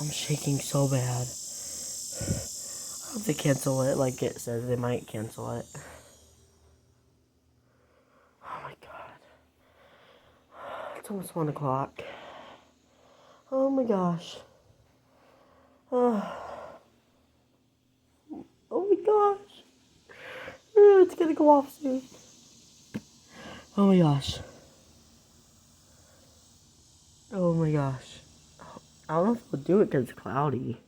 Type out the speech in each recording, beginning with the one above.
I'm shaking so bad. I have to cancel it like it says they might cancel it. Oh my god. It's almost 1 o'clock. Oh my gosh. Oh my gosh. It's gonna go off soon. Oh my gosh. Oh my gosh. I don't know if I'll do it because it's cloudy.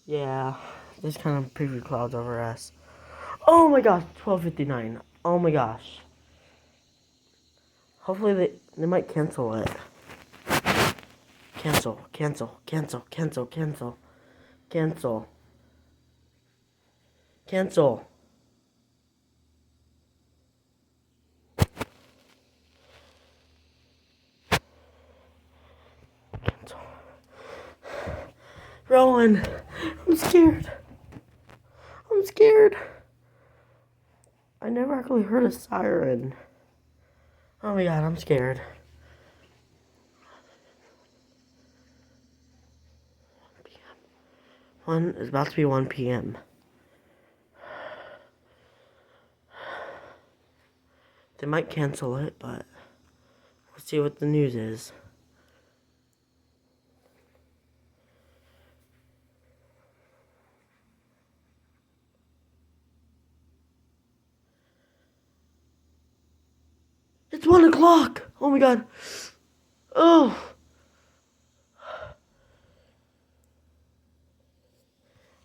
Yeah, there's kind of preview clouds over us. Oh my gosh, 12:59. Oh my gosh. Hopefully they might cancel it. Cancel. Cancel. Rowan, I'm scared. I never actually heard a siren. Oh my god, I'm scared. It's about to be 1 p.m. They might cancel it, but we'll see what the news is. It's 1 o'clock! Oh my god. Oh!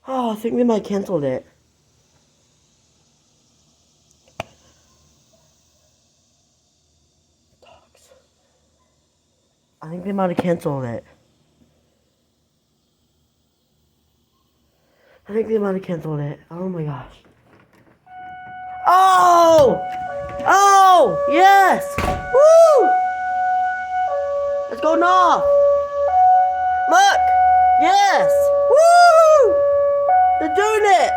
Oh, I think they might canceled it. Dogs. I think they might have canceled it. Oh my gosh. Oh! Oh! Yes! Woo! It's going off! Look! Yes! Woo! They're doing it!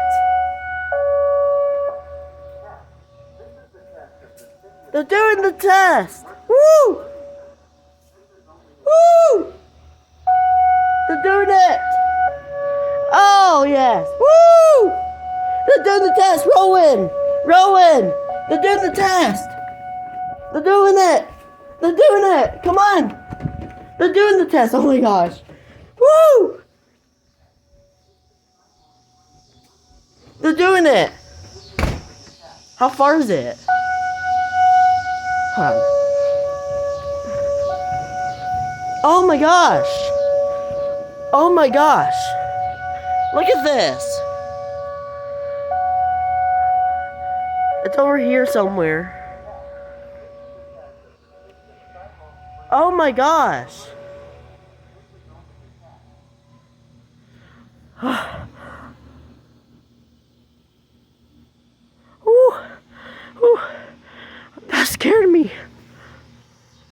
They're doing the test! Woo! Woo! They're doing it! Oh, yes! Woo! They're doing the test! Rowan! They're doing the test! They're doing it! Come on! They're doing the test! Oh my gosh! Woo! They're doing it! How far is it? Hold on. Oh my gosh! Oh my gosh! Look at this! It's over here somewhere. Oh my gosh!